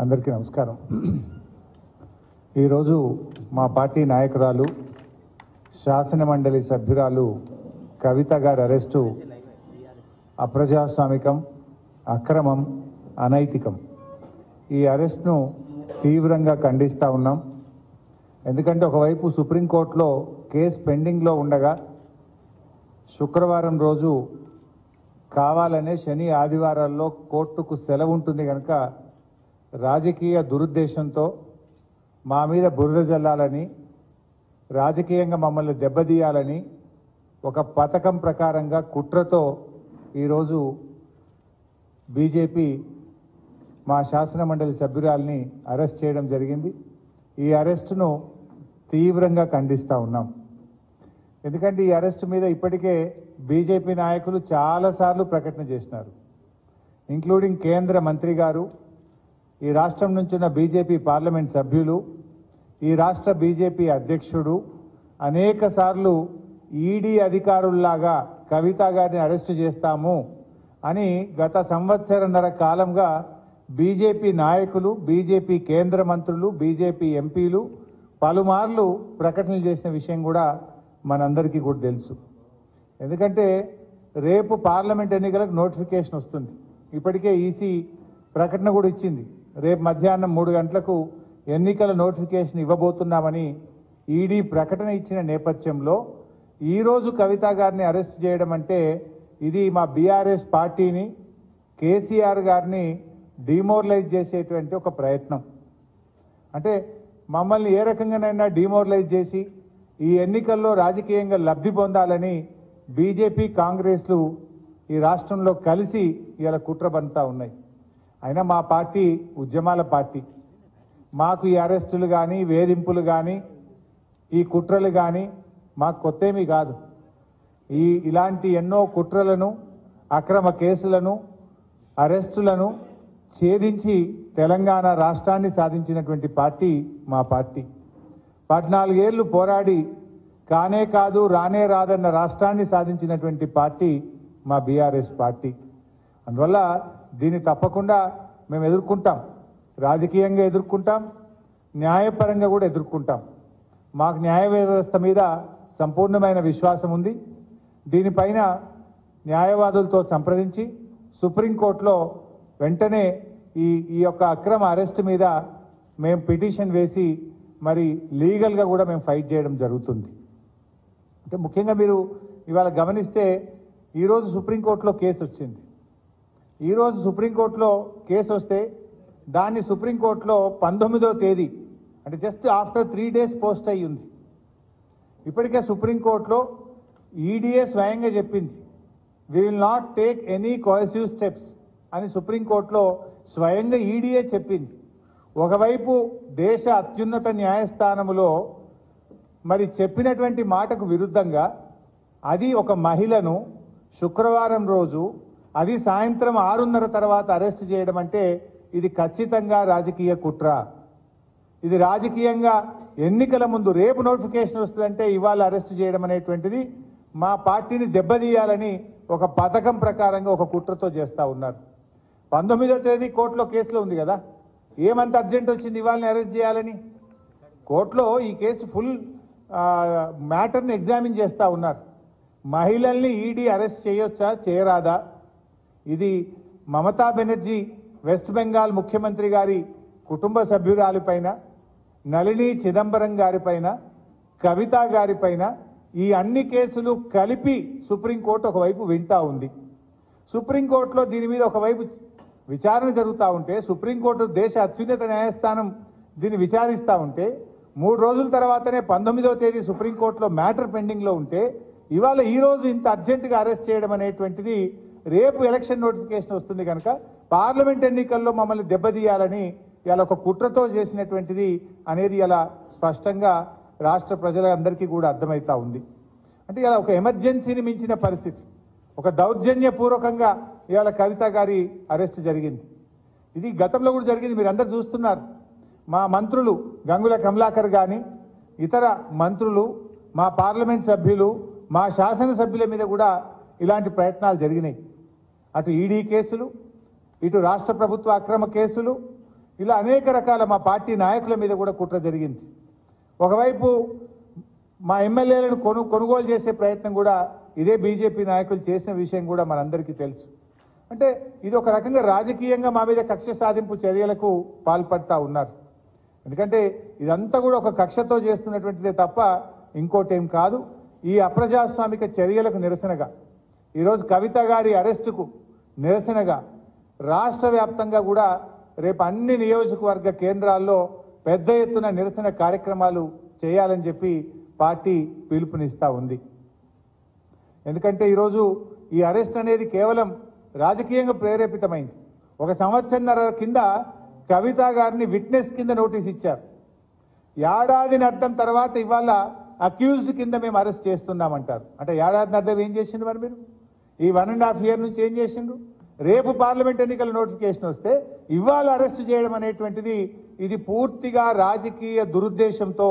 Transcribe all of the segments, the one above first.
అందరికీ నమస్కారం. ఈరోజు మా పార్టీ నాయకురాలు శాసన మండలి సభ్యురాలు కవిత గారి అరెస్టు అప్రజాస్వామికం, అక్రమం, అనైతికం. ఈ అరెస్ట్ను తీవ్రంగా ఖండిస్తూ ఉన్నాం. ఎందుకంటే ఒకవైపు సుప్రీంకోర్టులో కేసు పెండింగ్లో ఉండగా శుక్రవారం రోజు కావాలనే శని ఆదివారాల్లో కోర్టుకు సెలవు ఉంటుంది కనుక రాజకీయ దురుద్దేశంతో మా మీద బురద జల్లాలని, రాజకీయంగా మమ్మల్ని దెబ్బతీయాలని ఒక పథకం ప్రకారంగా కుట్రతో ఈరోజు బీజేపీ మా శాసన మండలి సభ్యురాల్ని అరెస్ట్ చేయడం జరిగింది. ఈ అరెస్టును తీవ్రంగా ఖండిస్తూ ఉన్నాం. ఎందుకంటే ఈ అరెస్టు మీద ఇప్పటికే బీజేపీ నాయకులు చాలాసార్లు ప్రకటన చేసినారు, ఇంక్లూడింగ్ కేంద్ర మంత్రి గారు, ఈ రాష్ట్రం నుంచి ఉన్న బీజేపీ పార్లమెంట్ సభ్యులు, ఈ రాష్ట్ర బీజేపీ అధ్యక్షుడు అనేక సార్లు ఈడీ అధికారుల్లాగా కవిత గారిని అరెస్టు చేస్తాము అని గత సంవత్సరన్నర కాలంగా బీజేపీ నాయకులు, బీజేపీ కేంద్ర మంత్రులు, బీజేపీ ఎంపీలు పలుమార్లు ప్రకటనలు చేసిన విషయం కూడా మనందరికీ కూడా తెలుసు. ఎందుకంటే రేపు పార్లమెంట్ ఎన్నికలకు నోటిఫికేషన్ వస్తుంది. ఇప్పటికే ఈసీ ప్రకటన కూడా ఇచ్చింది, రేపు మధ్యాహ్నం 3 గంటలకు ఎన్నికల నోటిఫికేషన్ ఇవ్వబోతున్నామని ఈడీ ప్రకటన ఇచ్చిన నేపథ్యంలో ఈరోజు కవిత గారిని అరెస్ట్ చేయడం అంటే ఇది మా బీఆర్ఎస్ పార్టీని, కేసీఆర్ గారిని డిమోరలైజ్ చేసేటువంటి ఒక ప్రయత్నం. అంటే మమ్మల్ని ఏ రకంగానైనా డిమోరలైజ్ చేసి ఈ ఎన్నికల్లో రాజకీయంగా లబ్ధి పొందాలని బీజేపీ, కాంగ్రెస్లు ఈ రాష్ట్రంలో కలిసి ఇలా కుట్ర పన్నుతా ఉన్నాయి. అయినా మా పార్టీ ఉద్యమాల పార్టీ. మాకు ఈ అరెస్టులు కానీ, వేధింపులు కానీ, ఈ కుట్రలు కానీ మాకు కొత్తేమీ కాదు. ఇలాంటి ఎన్నో కుట్రలను, అక్రమ కేసులను, అరెస్టులను ఛేదించి తెలంగాణ రాష్ట్రాన్ని సాధించినటువంటి పార్టీ మా పార్టీ. 14 ఏళ్లు పోరాడి కానే కాదు రానే రాదన్న రాష్ట్రాన్ని సాధించినటువంటి పార్టీ మా బీఆర్ఎస్ పార్టీ. అందువల్ల దీన్ని తప్పకుండా మేము ఎదుర్కొంటాం, రాజకీయంగా ఎదుర్కొంటాం, న్యాయపరంగా కూడా ఎదుర్కొంటాం. మాకు న్యాయ వ్యవస్థ మీద సంపూర్ణమైన విశ్వాసం ఉంది. దీనిపైన న్యాయవాదులతో సంప్రదించి సుప్రీంకోర్టులో వెంటనే ఈ యొక్క అక్రమ అరెస్ట్ మీద మేము పిటిషన్ వేసి మరి లీగల్గా కూడా మేము ఫైట్ చేయడం జరుగుతుంది. అంటే ముఖ్యంగా మీరు ఇవాళ గమనిస్తే ఈరోజు సుప్రీంకోర్టులో కేసు వచ్చింది. ఈరోజు సుప్రీంకోర్టులో కేసు వస్తే దాన్ని సుప్రీంకోర్టులో 19వ తేదీ అంటే జస్ట్ ఆఫ్టర్ 3 days పోస్ట్ అయ్యి ఉంది. ఇప్పటికే సుప్రీంకోర్టులో ఈడీఏ స్వయంగా చెప్పింది, we will not take any coercive steps అని సుప్రీంకోర్టులో స్వయంగా ఈడీఏ చెప్పింది. ఒకవైపు దేశ అత్యున్నత న్యాయస్థానములో మరి చెప్పినటువంటి మాటకు విరుద్ధంగా అది ఒక మహిళను శుక్రవారం రోజు అది సాయంత్రం 6:30 తర్వాత అరెస్ట్ చేయడం అంటే ఇది ఖచ్చితంగా రాజకీయ కుట్ర. ఇది రాజకీయంగా ఎన్నికల ముందు రేపు నోటిఫికేషన్ వస్తుందంటే ఇవాళ అరెస్ట్ చేయడం అనేటువంటిది మా పార్టీని దెబ్బతీయాలని ఒక పథకం ప్రకారంగా ఒక కుట్రతో చేస్తూ ఉన్నారు. 19వ తేదీ కోర్టులో కేసులో ఉంది కదా, ఏమంత అర్జెంట్ వచ్చింది ఇవాళని అరెస్ట్ చేయాలని? కోర్టులో ఈ కేసు ఫుల్ మ్యాటర్ని ఎగ్జామిన్ చేస్తూ ఉన్నారు. మహిళల్ని ఈడీ అరెస్ట్ చేయొచ్చా, చేయరాదా? ఇది మమతా బెనర్జీ వెస్ట్ బెంగాల్ ముఖ్యమంత్రి గారి కుటుంబ సభ్యురాలిపైన, నళిని చిదంబరం గారిపైన, కవిత గారిపైన ఈ అన్ని కేసులు కలిపి సుప్రీంకోర్టు ఒకవైపు వింటా ఉంది. సుప్రీంకోర్టులో దీని మీద ఒకవైపు విచారణ జరుగుతూ ఉంటే, సుప్రీంకోర్టు దేశ అత్యున్నత న్యాయస్థానం దీన్ని విచారిస్తూ ఉంటే 3 రోజుల తర్వాతనే 19వ తేదీ సుప్రీంకోర్టులో మ్యాటర్ పెండింగ్లో ఉంటే ఇవాళ ఈరోజు ఇంత అర్జెంటుగా అరెస్ట్ చేయడం అనేటువంటిది రేపు ఎలక్షన్ నోటిఫికేషన్ వస్తుంది కనుక పార్లమెంట్ ఎన్నికల్లో మమ్మల్ని దెబ్బతీయాలని ఇలా ఒక కుట్రతో చేసినటువంటిది అనేది ఇలా స్పష్టంగా రాష్ట్ర ప్రజలందరికీ కూడా అర్థమవుతా ఉంది. అంటే ఇలా ఒక ఎమర్జెన్సీని మించిన పరిస్థితి, ఒక దౌర్జన్యపూర్వకంగా ఇవాళ కవిత గారి అరెస్ట్ జరిగింది. ఇది గతంలో కూడా జరిగింది, మీరు అందరు చూస్తున్నారు. మా మంత్రులు గంగుల కమలాకర్ కానీ ఇతర మంత్రులు, మా పార్లమెంట్ సభ్యులు, మా శాసనసభ్యుల మీద కూడా ఇలాంటి ప్రయత్నాలు జరిగినాయి. అటు ఈడీ కేసులు, ఇటు రాష్ట్ర ప్రభుత్వ అక్రమ కేసులు, ఇలా అనేక రకాల మా పార్టీ నాయకుల మీద కూడా కుట్ర జరిగింది. ఒకవైపు మా ఎమ్మెల్యేలను కొనుగోలు చేసే ప్రయత్నం కూడా ఇదే బీజేపీ నాయకులు చేసిన విషయం కూడా మనందరికీ తెలుసు. అంటే ఇది ఒక రకంగా రాజకీయంగా మా మీద కక్ష సాధింపు చర్యలకు పాల్పడతా ఉన్నారు. ఎందుకంటే ఇదంతా కూడా ఒక కక్షతో చేస్తున్నటువంటిదే తప్ప ఇంకోటేం కాదు. ఈ అప్రజాస్వామిక చర్యలకు నిరసనగా ఈరోజు కవిత గారి అరెస్టుకు నిరసనగా రాష్ట్ర వ్యాప్తంగా కూడా రేపు అన్ని నియోజకవర్గ కేంద్రాల్లో పెద్ద ఎత్తున నిరసన కార్యక్రమాలు చేయాలని చెప్పి పార్టీ పిలుపునిస్తా ఉంది. ఎందుకంటే ఈరోజు ఈ అరెస్ట్ అనేది కేవలం రాజకీయంగా ప్రేరేపితమైంది. ఒక సంవత్సరన్నర కింద కవిత గారిని విట్నెస్ కింద నోటీస్ ఇచ్చారు. ఏడాదిని అర్థం తర్వాత ఇవాళ అక్యూజ్డ్ కింద మేము అరెస్ట్ చేస్తున్నామంటారు. అంటే ఏడాదిని అర్థం ఏం చేసిండ్రు మరి మీరు? ఈ 1.5 years నుంచి ఏం చేసిండ్రు? రేపు పార్లమెంట్ ఎన్నికల నోటిఫికేషన్ వస్తే ఇవాళ అరెస్ట్ చేయడం అనేటువంటిది ఇది పూర్తిగా రాజకీయ దురుద్దేశంతో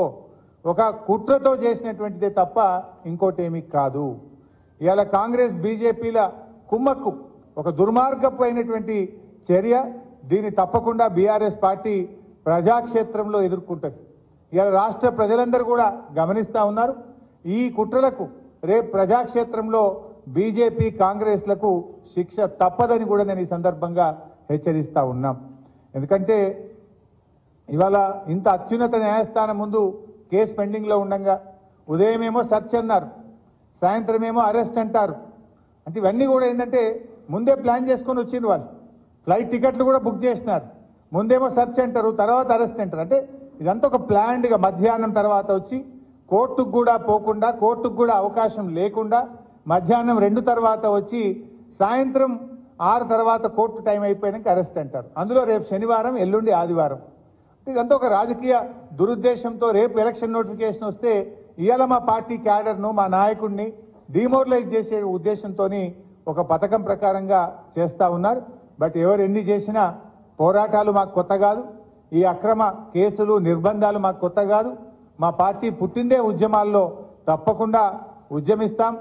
ఒక కుట్రతో చేసినటువంటిదే తప్ప ఇంకోటేమీ కాదు. ఇవాళ కాంగ్రెస్ బీజేపీల కుమ్మక్కు ఒక దుర్మార్గపు అయినటువంటి చర్య. దీన్ని తప్పకుండా బీఆర్ఎస్ పార్టీ ప్రజాక్షేత్రంలో ఎదుర్కొంటుంది. ఇవాళ రాష్ట్ర ప్రజలందరూ కూడా గమనిస్తూ ఉన్నారు. ఈ కుట్రలకు రేపు ప్రజాక్షేత్రంలో బీజేపీ కాంగ్రెస్లకు శిక్ష తప్పదని కూడా నేను ఈ సందర్భంగా హెచ్చరిస్తా ఉన్నాం. ఎందుకంటే ఇవాళ ఇంత అత్యున్నత న్యాయస్థానం ముందు కేసు పెండింగ్లో ఉండగా ఉదయమేమో సెర్చ్ అన్నారు, సాయంత్రం ఏమో అరెస్ట్ అంటారు. అంటే ఇవన్నీ కూడా ఏంటంటే ముందే ప్లాన్ చేసుకొని వచ్చింది. వాళ్ళు ఫ్లైట్ టికెట్లు కూడా బుక్ చేసినారు. ముందేమో సెర్చ్ అంటారు, తర్వాత అరెస్ట్ అంటారు. అంటే ఇదంతా ఒక ప్లాన్డ్గా మధ్యాహ్నం తర్వాత వచ్చి కోర్టుకు కూడా పోకుండా, కోర్టుకు కూడా అవకాశం లేకుండా మధ్యాహ్నం 2 తర్వాత వచ్చి సాయంత్రం 6 తర్వాత కోర్టు టైం అయిపోయాక అరెస్ట్ అంటారు. అందులో రేపు శనివారం, ఎల్లుండి ఆదివారం. ఇదంతా ఒక రాజకీయ దురుద్దేశంతో రేపు ఎలక్షన్ నోటిఫికేషన్ వస్తే ఇవాళ మా పార్టీ క్యాడర్ను, మా నాయకుడిని డిమోరలైజ్ చేసే ఉద్దేశంతో ఒక పథకం ప్రకారంగా చేస్తూ ఉన్నారు. బట్ ఎవరు ఎన్ని చేసినా పోరాటాలు మాకు కొత్త కాదు. ఈ అక్రమ కేసులు, నిర్బంధాలు మాకు కొత్త కాదు. మా పార్టీ పుట్టిందే ఉద్యమాల్లో. తప్పకుండా ఉద్యమిస్తాం,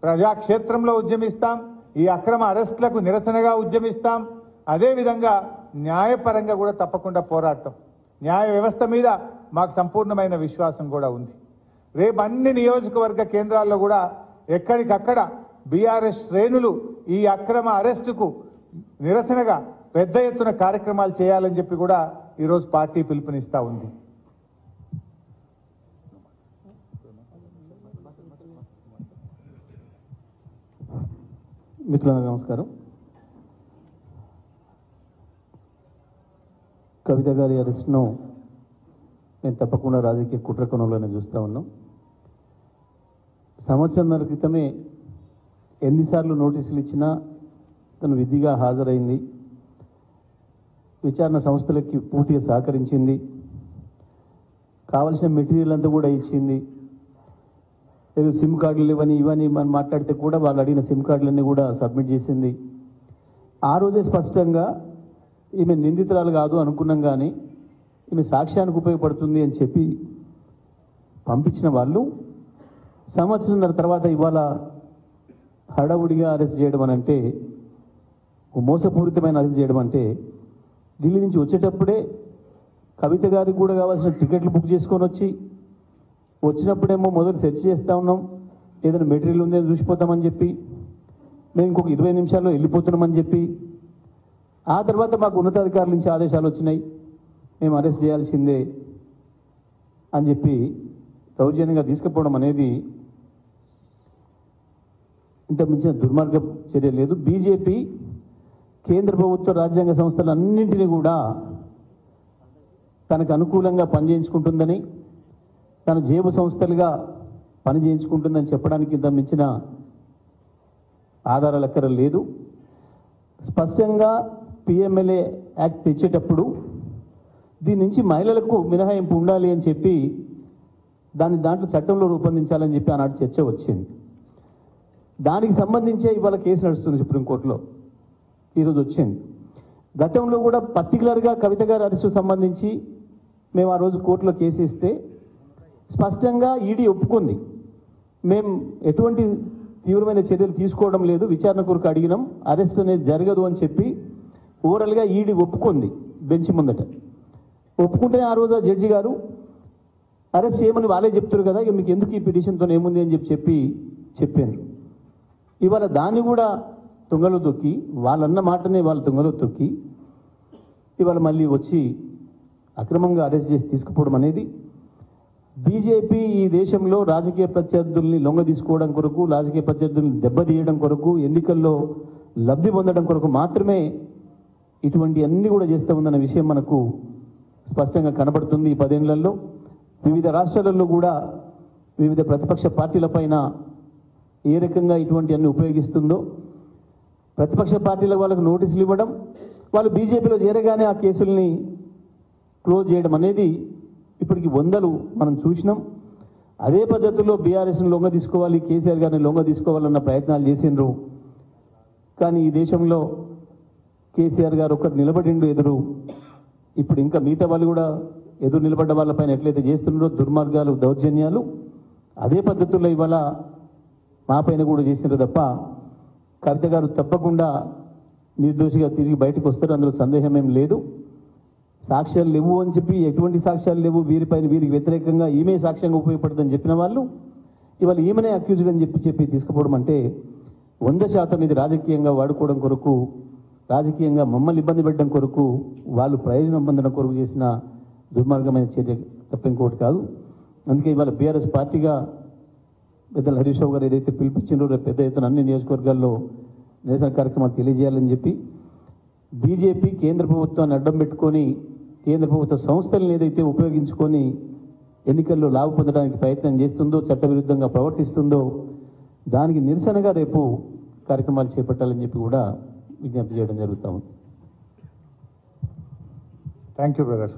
ప్రజాక్షేత్రంలో ఉద్యమిస్తాం, ఈ అక్రమ అరెస్టులకు నిరసనగా ఉద్యమిస్తాం. అదేవిధంగా న్యాయపరంగా కూడా తప్పకుండా పోరాడతాం. న్యాయ వ్యవస్థ మీద మాకు సంపూర్ణమైన విశ్వాసం కూడా ఉంది. రేపు అన్ని నియోజకవర్గ కేంద్రాల్లో కూడా ఎక్కడికక్కడ బీఆర్ఎస్ శ్రేణులు ఈ అక్రమ అరెస్టుకు నిరసనగా పెద్ద ఎత్తున కార్యక్రమాలు చేయాలని చెప్పి కూడా ఈరోజు పార్టీ పిలుపునిస్తా ఉంది. మిత్రులకు నమస్కారం. కవిత గారి అరెస్ట్ను నేను తప్పకుండా రాజకీయ కుట్ర కోణంలోనే చూస్తూ ఉన్నాం. సంవత్సరంన్నర క్రితమే ఎన్నిసార్లు నోటీసులు ఇచ్చినా తను విధిగా హాజరైంది, విచారణ సంస్థలకి పూర్తిగా సహకరించింది, కావలసిన మెటీరియల్ అంతా కూడా ఇచ్చింది. ఏదో సిమ్ కార్డులు ఇవన్నీ మనం మాట్లాడితే కూడా వాళ్ళు అడిగిన సిమ్ కార్డులన్నీ కూడా సబ్మిట్ చేసింది. ఆ రోజే స్పష్టంగా ఈమె నిందితురాలు కాదు అనుకున్నాం, కానీ ఈమె సాక్ష్యానికి ఉపయోగపడుతుంది అని చెప్పి పంపించిన వాళ్ళు సంవత్సరంన్నర తర్వాత ఇవాళ హడావుడిగా అరెస్ట్ చేయడం అని అంటే, మోసపూరితమైన అరెస్ట్ చేయడం అంటే, ఢిల్లీ నుంచి వచ్చేటప్పుడే కవిత గారికి కూడా కావాల్సిన టికెట్లు బుక్ చేసుకొని వచ్చినప్పుడేమో మొదలు సెర్చ్ చేస్తూ ఉన్నాం, ఏదైనా మెటీరియల్ ఉందని చూసిపోతామని చెప్పి, మేము ఇంకొక 20 నిమిషాల్లో వెళ్ళిపోతున్నామని చెప్పి, ఆ తర్వాత మాకు ఉన్నతాధికారుల నుంచి ఆదేశాలు వచ్చినాయి, మేము అరెస్ట్ చేయాల్సిందే అని చెప్పి దౌర్జన్యంగా తీసుకుపోవడం అనేది ఇంత మించిన దుర్మార్గ చర్య లేదు. బీజేపీ కేంద్ర ప్రభుత్వ రాజ్యాంగ సంస్థలన్నింటినీ కూడా తనకు అనుకూలంగా పనిచేయించుకుంటుందని, తన జేబు సంస్థలుగా పనిచేయించుకుంటుందని చెప్పడానికి ఇంత మించిన ఆధారాలు ఎక్కడ లేదు. స్పష్టంగా పిఎంఎల్ఏ యాక్ట్ తెచ్చేటప్పుడు దీని నుంచి మహిళలకు మినహాయింపు ఉండాలి అని చెప్పి దాంట్లో చట్టంలో రూపొందించాలని చెప్పి ఆనాడు చర్చ వచ్చింది. దానికి సంబంధించే ఇవాళ కేసు నడుస్తుంది సుప్రీంకోర్టులో, ఈరోజు వచ్చింది. గతంలో కూడా పర్టికులర్గా కవిత గారి అరెస్టుకు సంబంధించి మేము ఆ రోజు కోర్టులో కేసు ఇస్తే స్పష్టంగా ఈడీ ఒప్పుకుంది, మేము ఎటువంటి తీవ్రమైన చర్యలు తీసుకోవడం లేదు, విచారణ కొరకు అడిగినాం, అరెస్ట్ అనేది జరగదు అని చెప్పి ఓవరాల్గా ఈడీ ఒప్పుకుంది బెంచ్ ముందట. ఒప్పుకుంటేనే ఆ రోజు ఆ జడ్జి గారు అరెస్ట్ చేయమని వాళ్ళే చెప్తారు కదా, ఇక మీకు ఎందుకు ఈ పిటిషన్తో ఏముంది అని చెప్పాను. ఇవాళ దాన్ని కూడా తుంగలో తొక్కి, వాళ్ళన్న మాటనే వాళ్ళు తుంగలో తొక్కి ఇవాళ మళ్ళీ వచ్చి అక్రమంగా అరెస్ట్ చేసి తీసుకుపోవడం అనేది బీజేపీ ఈ దేశంలో రాజకీయ ప్రత్యర్థుల్ని లొంగ తీసుకోవడం కొరకు, రాజకీయ ప్రత్యర్థుల్ని దెబ్బతీయడం కొరకు, ఎన్నికల్లో లబ్ధి పొందడం కొరకు మాత్రమే ఇటువంటి అన్ని కూడా చేస్తూ ఉందన్న విషయం మనకు స్పష్టంగా కనబడుతుంది. ఈ 10 ఏళ్లలో వివిధ రాష్ట్రాలలో కూడా వివిధ ప్రతిపక్ష పార్టీలపైన ఏ రకంగా ఇటువంటి అన్ని ఉపయోగిస్తుందో, ప్రతిపక్ష పార్టీలకు వాళ్ళకు నోటీసులు ఇవ్వడం, వాళ్ళు బీజేపీలో చేరగానే ఆ కేసుల్ని క్లోజ్ చేయడం అనేది ఇప్పటికి 100 మనం చూసినాం. అదే పద్ధతిలో బీఆర్ఎస్ని లొంగ తీసుకోవాలి, కేసీఆర్ గారిని లొంగ తీసుకోవాలన్న ప్రయత్నాలు చేసిండ్రు. కానీ ఈ దేశంలో కేసీఆర్ గారు ఒక్కరు నిలబడిండు ఎదురు. ఇప్పుడు ఇంకా మిగతా వాళ్ళు కూడా ఎదురు నిలబడ్డ వాళ్ళపైన ఎట్లయితే చేస్తున్నారో దుర్మార్గాలు, దౌర్జన్యాలు, అదే పద్ధతుల్లో ఇవాళ మా పైన కూడా చేసినారు తప్ప కవిత గారు తప్పకుండా నిర్దోషిగా తిరిగి బయటకు వస్తారు, అందులో సందేహం ఏం లేదు. సాక్ష్యాలు లేవు అని చెప్పి, ఎటువంటి సాక్ష్యాలు లేవు వీరికి వ్యతిరేకంగా ఈమె సాక్ష్యంగా ఉపయోగపడుతుందని చెప్పిన వాళ్ళు ఇవాళ ఈమెనే అక్యూజ్డ్ అని చెప్పి తీసుకుపోవడం అంటే 100% ఇది రాజకీయంగా వాడుకోవడం కొరకు, రాజకీయంగా మమ్మల్ని ఇబ్బంది పెట్టడం కొరకు, వాళ్ళు ప్రయోజనం పొందడం కొరకు చేసిన దుర్మార్గమైన చర్య తప్ప ఇంకోటి కాదు. అందుకే ఇవాళ బీఆర్ఎస్ పార్టీగా పెద్దల హరీష్ రావు గారు ఏదైతే పిలిపించిందో రేపు పెద్ద ఎత్తున అన్ని నియోజకవర్గాల్లో నిరసన కార్యక్రమాలు తెలియజేయాలని చెప్పి బీజేపీ కేంద్ర ప్రభుత్వాన్ని అడ్డం పెట్టుకొని, కేంద్ర ప్రభుత్వ సంస్థలను ఏదైతే ఉపయోగించుకొని ఎన్నికల్లో లాభ పొందడానికి ప్రయత్నం చేస్తుందో, చట్టవిరుద్ధంగా ప్రవర్తిస్తుందో దానికి నిరసనగా రేపు కార్యక్రమాలు చేపట్టాలని చెప్పి కూడా విజ్ఞప్తి చేయడం జరుగుతూ ఉంది. Thank you brother.